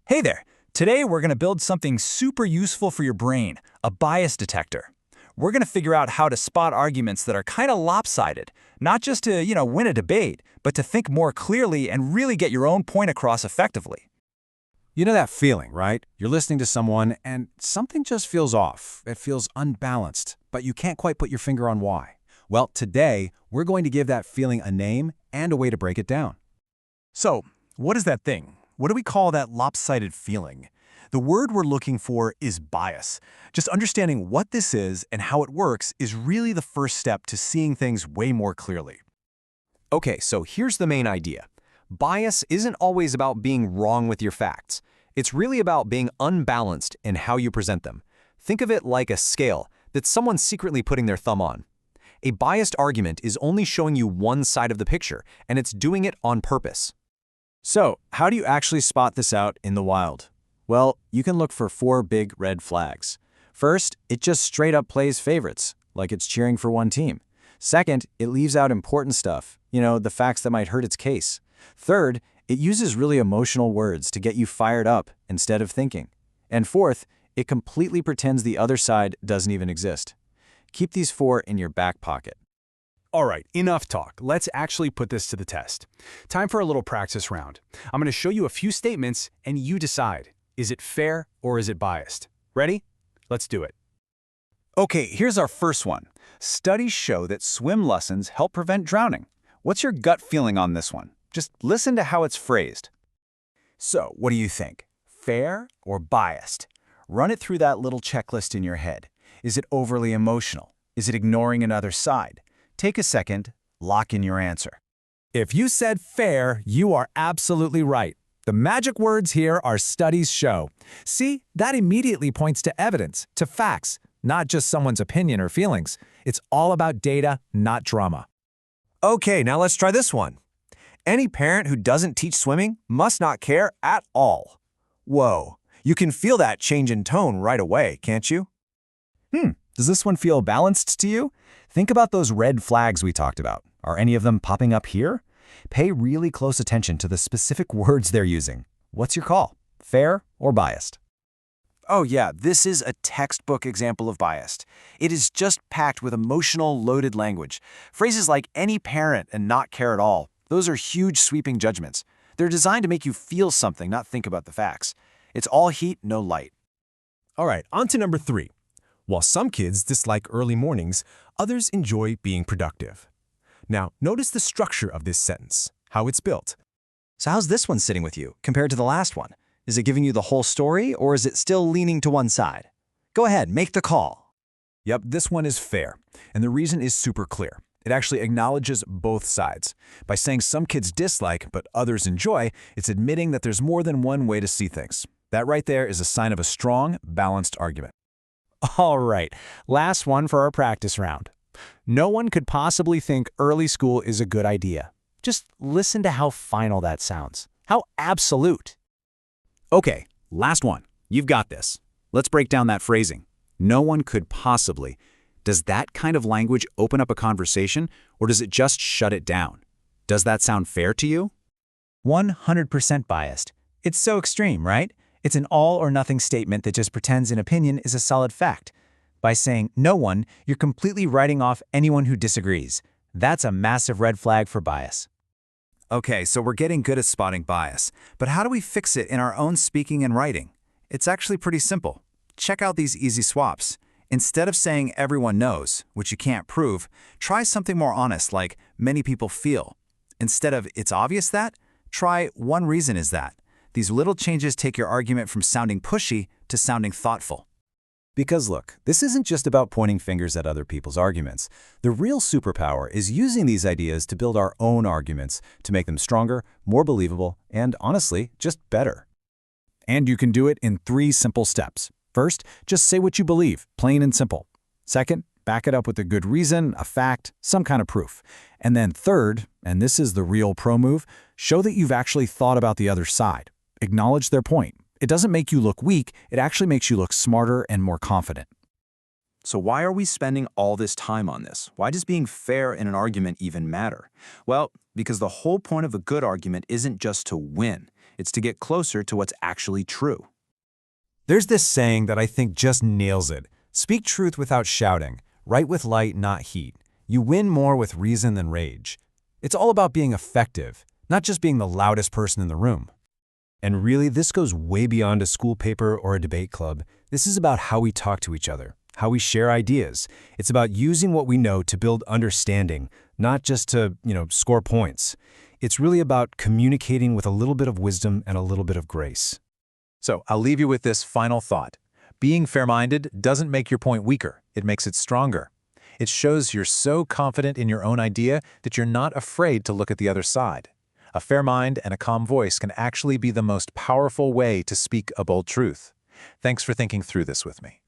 Hey there! Today we're going to build something super useful for your brain, a bias detector. We're going to figure out how to spot arguments that are kind of lopsided, not just to, win a debate, but to think more clearly and really get your own point across effectively. You know that feeling, right? You're listening to someone and something just feels off. It feels unbalanced, but you can't quite put your finger on why. Well, today, we're going to give that feeling a name and a way to break it down. So, what is that thing? What do we call that lopsided feeling? The word we're looking for is bias. Just understanding what this is and how it works is really the first step to seeing things way more clearly. Okay, so here's the main idea. Bias isn't always about being wrong with your facts. It's really about being unbalanced in how you present them. Think of it like a scale that someone's secretly putting their thumb on. A biased argument is only showing you one side of the picture, and it's doing it on purpose. So, how do you actually spot this out in the wild? Well, you can look for 4 big red flags. First, it just straight up plays favorites, like it's cheering for one team. Second, it leaves out important stuff, the facts that might hurt its case. Third, it uses really emotional words to get you fired up instead of thinking. And fourth, it completely pretends the other side doesn't even exist. Keep these 4 in your back pocket. All right, enough talk. Let's actually put this to the test. Time for a little practice round. I'm going to show you a few statements and you decide, is it fair or is it biased? Ready? Let's do it. Okay, here's our first one. Studies show that swim lessons help prevent drowning. What's your gut feeling on this one? Just listen to how it's phrased. So, what do you think? Fair or biased? Run it through that little checklist in your head. Is it overly emotional? Is it ignoring another side? Take a second, lock in your answer. If you said fair, you are absolutely right. The magic words here are studies show. See, that immediately points to evidence, to facts, not just someone's opinion or feelings. It's all about data, not drama. Okay, now let's try this one. Any parent who doesn't teach swimming must not care at all. Whoa, you can feel that change in tone right away, can't you? Does this one feel balanced to you? Think about those red flags we talked about. Are any of them popping up here? Pay really close attention to the specific words they're using. What's your call? Fair or biased? Oh yeah, this is a textbook example of biased. It is just packed with emotional, loaded language. Phrases like any parent and not care at all. Those are huge, sweeping judgments. They're designed to make you feel something, not think about the facts. It's all heat, no light. All right, on to number 3. While some kids dislike early mornings, others enjoy being productive. Now, notice the structure of this sentence, how it's built. So how's this one sitting with you compared to the last one? Is it giving you the whole story or is it still leaning to one side? Go ahead, make the call. Yep, this one is fair, and the reason is super clear. It actually acknowledges both sides. By saying some kids dislike but others enjoy, it's admitting that there's more than one way to see things. That right there is a sign of a strong, balanced argument. All right, last one for our practice round. No one could possibly think early school is a good idea. Just listen to how final that sounds. How absolute. Okay, last one. You've got this. Let's break down that phrasing. No one could possibly. Does that kind of language open up a conversation, or does it just shut it down? Does that sound fair to you? 100% biased. It's so extreme, right? It's an all-or-nothing statement that just pretends an opinion is a solid fact. By saying no one, you're completely writing off anyone who disagrees. That's a massive red flag for bias. Okay, so we're getting good at spotting bias. But how do we fix it in our own speaking and writing? It's actually pretty simple. Check out these easy swaps. Instead of saying everyone knows, which you can't prove, try something more honest like many people feel. Instead of it's obvious that, try one reason is that. These little changes take your argument from sounding pushy to sounding thoughtful. Because look, this isn't just about pointing fingers at other people's arguments. The real superpower is using these ideas to build our own arguments, to make them stronger, more believable, and honestly, just better. And you can do it in 3 simple steps. First, just say what you believe, plain and simple. Second, back it up with a good reason, a fact, some kind of proof. And then third, and this is the real pro move, show that you've actually thought about the other side. Acknowledge their point. It doesn't make you look weak, it actually makes you look smarter and more confident. So why are we spending all this time on this? Why does being fair in an argument even matter? Well, because the whole point of a good argument isn't just to win. It's to get closer to what's actually true. There's this saying that I think just nails it. Speak truth without shouting. Write with light, not heat. You win more with reason than rage. It's all about being effective, not just being the loudest person in the room. And really, this goes way beyond a school paper or a debate club. This is about how we talk to each other, how we share ideas. It's about using what we know to build understanding, not just to, score points. It's really about communicating with a little bit of wisdom and a little bit of grace. So I'll leave you with this final thought. Being fair-minded doesn't make your point weaker. It makes it stronger. It shows you're so confident in your own idea that you're not afraid to look at the other side. A fair mind and a calm voice can actually be the most powerful way to speak a bold truth. Thanks for thinking through this with me.